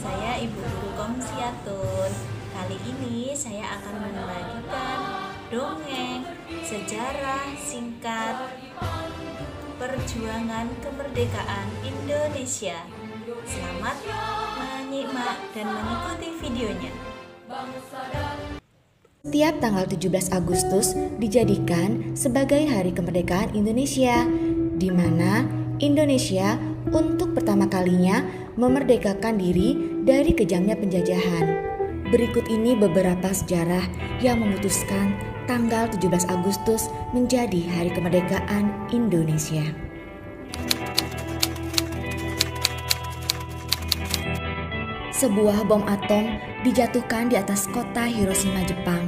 saya Ibu Guru Komsiatun. Kali ini saya akan membagikan dongeng sejarah singkat perjuangan kemerdekaan Indonesia. Selamat menyimak dan mengikuti videonya. Setiap tanggal 17 Agustus dijadikan sebagai Hari Kemerdekaan Indonesia, di mana Indonesia untuk pertama kalinya memerdekakan diri dari kejamnya penjajahan. Berikut ini beberapa sejarah yang memutuskan tanggal 17 Agustus menjadi Hari Kemerdekaan Indonesia. Sebuah bom atom dijatuhkan di atas kota Hiroshima, Jepang,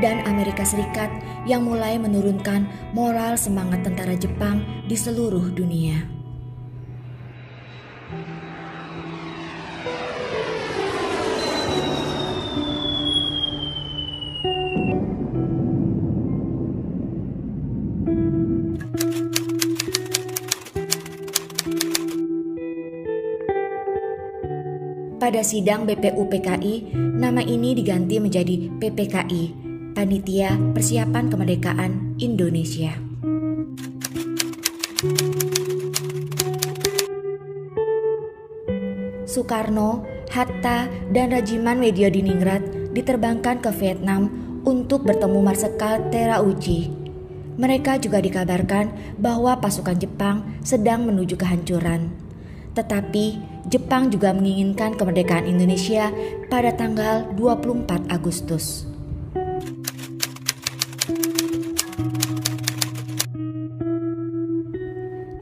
dan Amerika Serikat yang mulai menurunkan moral semangat tentara Jepang di seluruh dunia. Pada sidang BPUPKI, nama ini diganti menjadi PPKI, Panitia Persiapan Kemerdekaan Indonesia. Soekarno, Hatta, dan Regimen Mediodiningrat diterbangkan ke Vietnam untuk bertemu Marsekal Terauchi. Mereka juga dikabarkan bahwa pasukan Jepang sedang menuju kehancuran. Tetapi Jepang juga menginginkan kemerdekaan Indonesia pada tanggal 24 Agustus.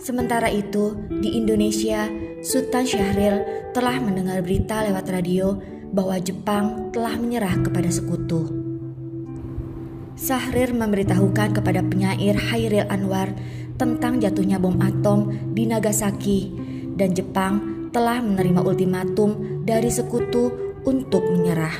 Sementara itu, di Indonesia, Sultan Syahrir telah mendengar berita lewat radio bahwa Jepang telah menyerah kepada sekutu. Syahrir memberitahukan kepada penyair Chairil Anwar tentang jatuhnya bom atom di Nagasaki, dan Jepang telah menerima ultimatum dari sekutu untuk menyerah.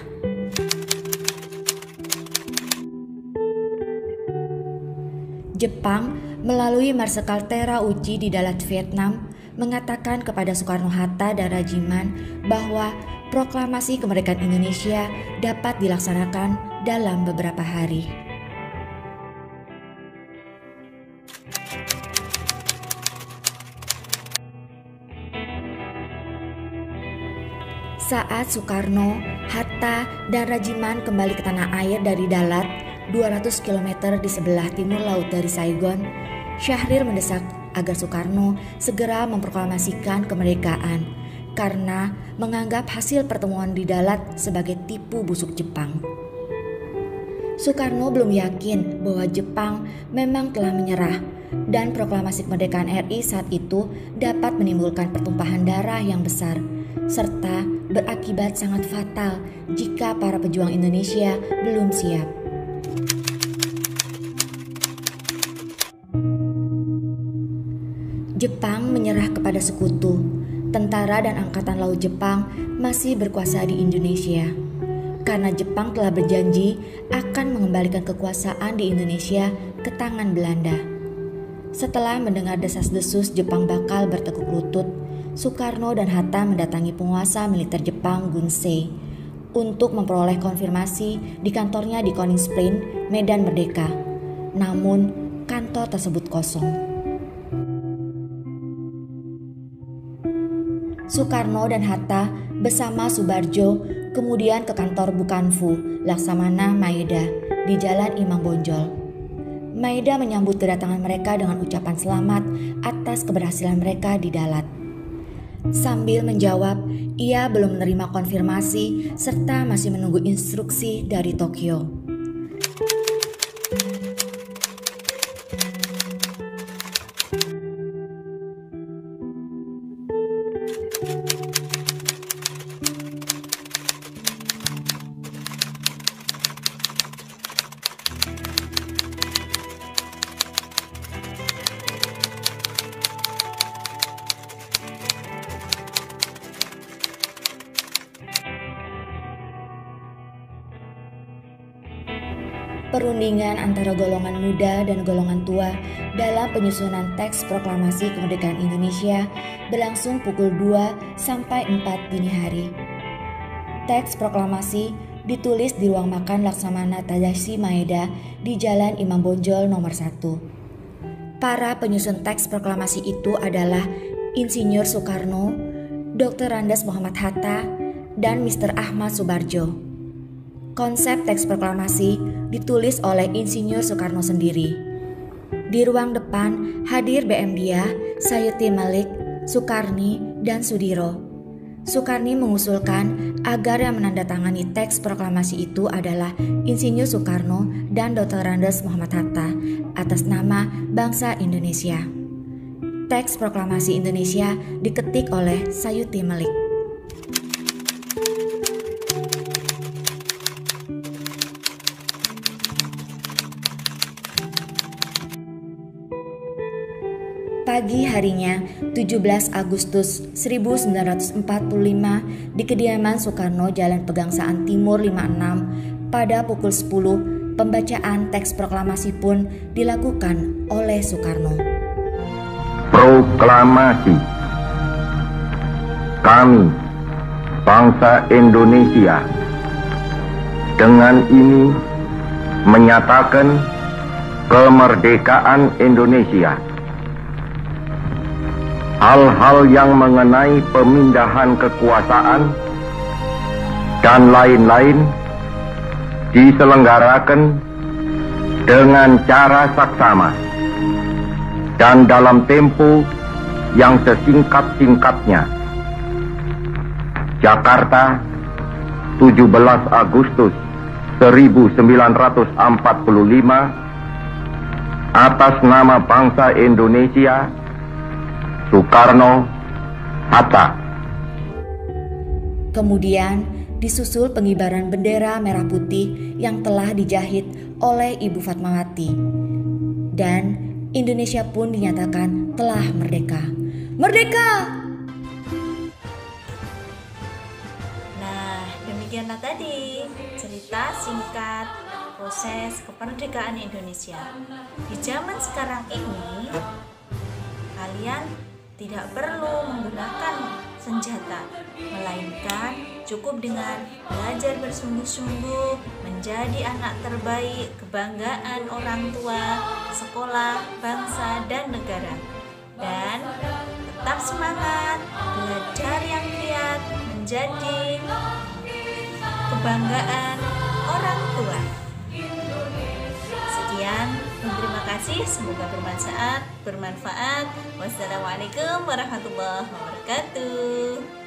Jepang melalui Marsekal Terauchi di Dalat, Vietnam, mengatakan kepada Soekarno-Hatta dan Regimen bahwa proklamasi kemerdekaan Indonesia dapat dilaksanakan dalam beberapa hari. Saat Soekarno, Hatta, dan Regimen kembali ke tanah air dari Dalat, 200 km di sebelah timur laut dari Saigon, Syahrir mendesak agar Soekarno segera memproklamasikan kemerdekaan karena menganggap hasil pertemuan di Dalat sebagai tipu busuk Jepang. Soekarno belum yakin bahwa Jepang memang telah menyerah dan proklamasi kemerdekaan RI saat itu dapat menimbulkan pertumpahan darah yang besar serta berakibat sangat fatal jika para pejuang Indonesia belum siap. Jepang menyerah kepada sekutu. Tentara dan angkatan laut Jepang masih berkuasa di Indonesia karena Jepang telah berjanji akan mengembalikan kekuasaan di Indonesia ke tangan Belanda. Setelah mendengar desas-desus Jepang bakal bertekuk lutut, Soekarno dan Hatta mendatangi penguasa militer Jepang Gunsei untuk memperoleh konfirmasi di kantornya di Koningsplein, Medan Merdeka. Namun, kantor tersebut kosong. Soekarno dan Hatta bersama Subarjo kemudian ke kantor Bukanfu, Laksamana Maeda di Jalan Imam Bonjol. Maeda menyambut kedatangan mereka dengan ucapan selamat atas keberhasilan mereka di Dalat. Sambil menjawab, ia belum menerima konfirmasi serta masih menunggu instruksi dari Tokyo. perundingan antara golongan muda dan golongan tua dalam penyusunan teks proklamasi kemerdekaan Indonesia berlangsung pukul 2 sampai 4 dini hari. Teks proklamasi ditulis di ruang makan Laksamana Tadashi Maeda di Jalan Imam Bonjol nomor 1. Para penyusun teks proklamasi itu adalah Insinyur Soekarno, Dr. Andes Muhammad Hatta, dan Mr. Ahmad Subarjo. Konsep teks proklamasi ditulis oleh Insinyur Soekarno sendiri. Di ruang depan hadir BM Dia, Sayuti Malik, Sukarni, dan Sudiro. Sukarni mengusulkan agar yang menandatangani teks proklamasi itu adalah Insinyur Soekarno dan Dr. Andes Muhammad Hatta atas nama bangsa Indonesia. Teks proklamasi Indonesia diketik oleh Sayuti Malik. Pagi harinya, 17 Agustus 1945, di kediaman Soekarno, Jalan Pegangsaan Timur 56, pada pukul 10, pembacaan teks proklamasi pun dilakukan oleh Soekarno. Proklamasi. Kami, bangsa Indonesia, dengan ini menyatakan kemerdekaan Indonesia. Hal-hal yang mengenai pemindahan kekuasaan dan lain-lain diselenggarakan dengan cara saksama dan dalam tempo yang sesingkat-singkatnya. Jakarta, 17 Agustus 1945, atas nama bangsa Indonesia, Soekarno, Hatta. Kemudian disusul pengibaran bendera merah putih yang telah dijahit oleh Ibu Fatmawati. Dan Indonesia pun dinyatakan telah merdeka. Merdeka! Nah, demikianlah tadi cerita singkat proses kemerdekaan Indonesia. Di zaman sekarang ini, kalian tidak perlu menggunakan senjata, melainkan cukup dengan belajar bersungguh-sungguh menjadi anak terbaik, kebanggaan orang tua, sekolah, bangsa, dan negara. Dan tetap semangat, belajar yang giat, menjadi kebanggaan orang tua. Sekian, terima kasih, semoga bermanfaat. Wassalamualaikum warahmatullahi wabarakatuh.